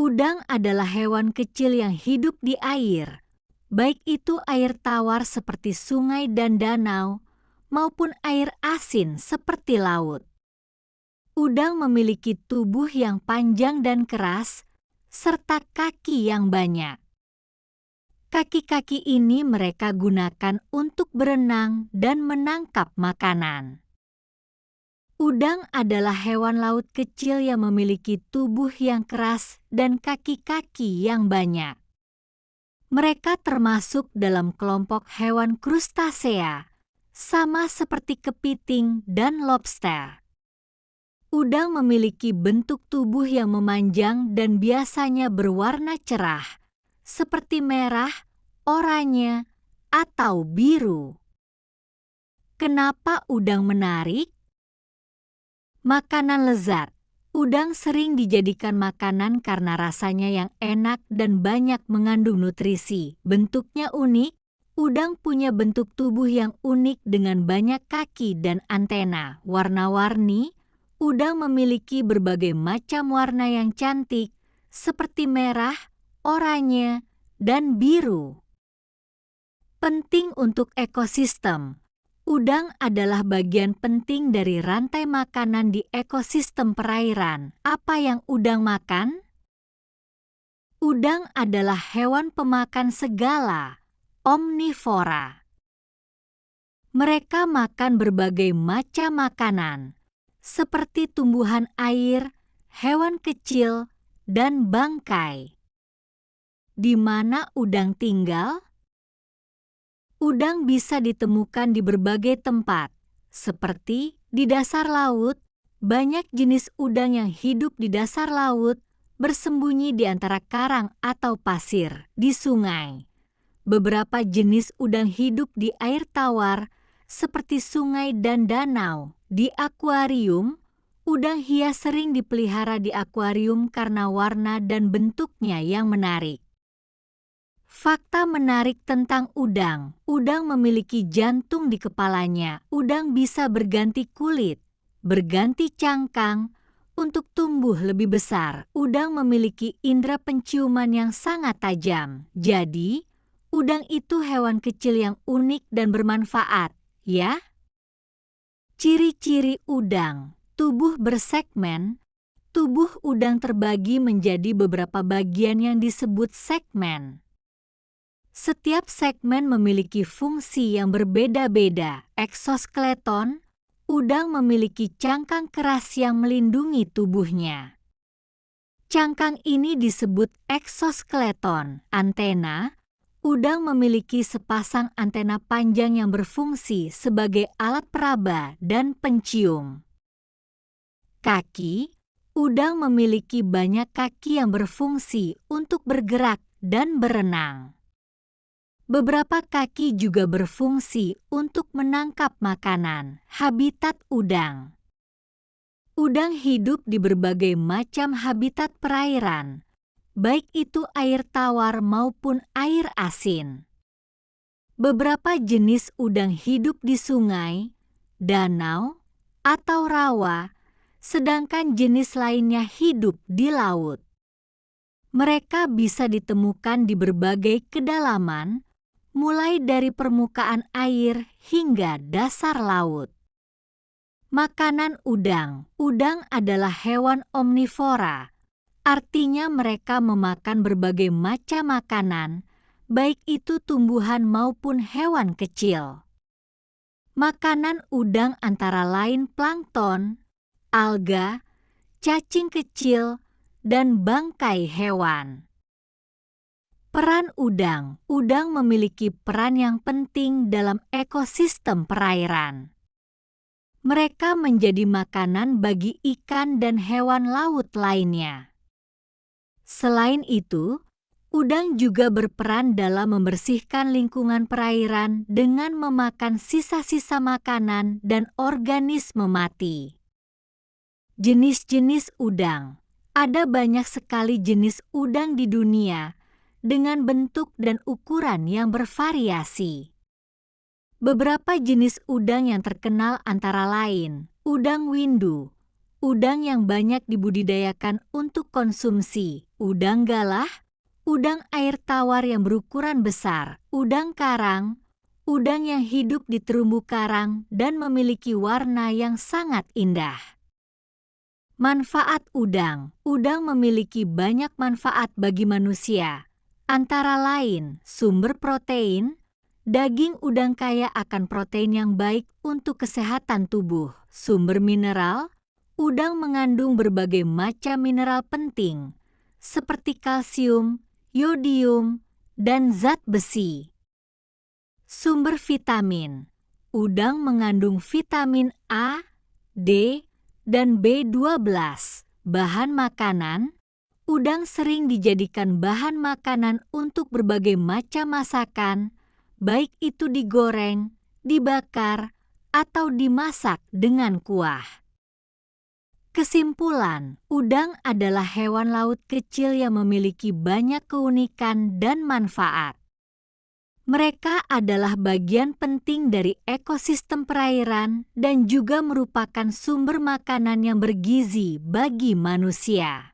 Udang adalah hewan kecil yang hidup di air, baik itu air tawar seperti sungai dan danau, maupun air asin seperti laut. Udang memiliki tubuh yang panjang dan keras, serta kaki yang banyak. Kaki-kaki ini mereka gunakan untuk berenang dan menangkap makanan. Udang adalah hewan laut kecil yang memiliki tubuh yang keras dan kaki-kaki yang banyak. Mereka termasuk dalam kelompok hewan krustasea, sama seperti kepiting dan lobster. Udang memiliki bentuk tubuh yang memanjang dan biasanya berwarna cerah, seperti merah, oranye, atau biru. Kenapa udang menarik? Makanan lezat. Udang sering dijadikan makanan karena rasanya yang enak dan banyak mengandung nutrisi. Bentuknya unik. Udang punya bentuk tubuh yang unik dengan banyak kaki dan antena. Warna-warni. Udang memiliki berbagai macam warna yang cantik, seperti merah, oranye, dan biru. Penting untuk ekosistem. Udang adalah bagian penting dari rantai makanan di ekosistem perairan. Apa yang udang makan? Udang adalah hewan pemakan segala, omnivora. Mereka makan berbagai macam makanan, seperti tumbuhan air, hewan kecil, dan bangkai. Di mana udang tinggal? Udang bisa ditemukan di berbagai tempat, seperti di dasar laut. Banyak jenis udang yang hidup di dasar laut bersembunyi di antara karang atau pasir di sungai. Beberapa jenis udang hidup di air tawar, seperti sungai dan danau. Di akuarium, udang hias sering dipelihara di akuarium karena warna dan bentuknya yang menarik. Fakta menarik tentang udang. Udang memiliki jantung di kepalanya. Udang bisa berganti kulit, berganti cangkang untuk tumbuh lebih besar. Udang memiliki indera penciuman yang sangat tajam. Jadi, udang itu hewan kecil yang unik dan bermanfaat, ya? Ciri-ciri udang. Tubuh bersegmen. Tubuh udang terbagi menjadi beberapa bagian yang disebut segmen. Setiap segmen memiliki fungsi yang berbeda-beda. Eksoskeleton, udang memiliki cangkang keras yang melindungi tubuhnya. Cangkang ini disebut eksoskeleton. Antena, udang memiliki sepasang antena panjang yang berfungsi sebagai alat peraba dan pencium. Kaki, udang memiliki banyak kaki yang berfungsi untuk bergerak dan berenang. Beberapa kaki juga berfungsi untuk menangkap makanan. Habitat udang. Udang hidup di berbagai macam habitat perairan, baik itu air tawar maupun air asin. Beberapa jenis udang hidup di sungai, danau, atau rawa, sedangkan jenis lainnya hidup di laut. Mereka bisa ditemukan di berbagai kedalaman, mulai dari permukaan air hingga dasar laut. Makanan udang. Udang adalah hewan omnivora. Artinya mereka memakan berbagai macam makanan, baik itu tumbuhan maupun hewan kecil. Makanan udang antara lain plankton, alga, cacing kecil, dan bangkai hewan. Peran udang. Udang memiliki peran yang penting dalam ekosistem perairan. Mereka menjadi makanan bagi ikan dan hewan laut lainnya. Selain itu, udang juga berperan dalam membersihkan lingkungan perairan dengan memakan sisa-sisa makanan dan organisme mati. Jenis-jenis udang. Ada banyak sekali jenis udang di dunia dengan bentuk dan ukuran yang bervariasi. Beberapa jenis udang yang terkenal antara lain udang windu, udang yang banyak dibudidayakan untuk konsumsi, udang galah, udang air tawar yang berukuran besar, udang karang, udang yang hidup di terumbu karang dan memiliki warna yang sangat indah. Manfaat udang. Udang memiliki banyak manfaat bagi manusia, antara lain sumber protein. Daging udang kaya akan protein yang baik untuk kesehatan tubuh. Sumber mineral. Udang mengandung berbagai macam mineral penting, seperti kalsium, yodium, dan zat besi. Sumber vitamin. Udang mengandung vitamin A, D, dan B12. Bahan makanan. Udang sering dijadikan bahan makanan untuk berbagai macam masakan, baik itu digoreng, dibakar, atau dimasak dengan kuah. Kesimpulan, udang adalah hewan laut kecil yang memiliki banyak keunikan dan manfaat. Mereka adalah bagian penting dari ekosistem perairan dan juga merupakan sumber makanan yang bergizi bagi manusia.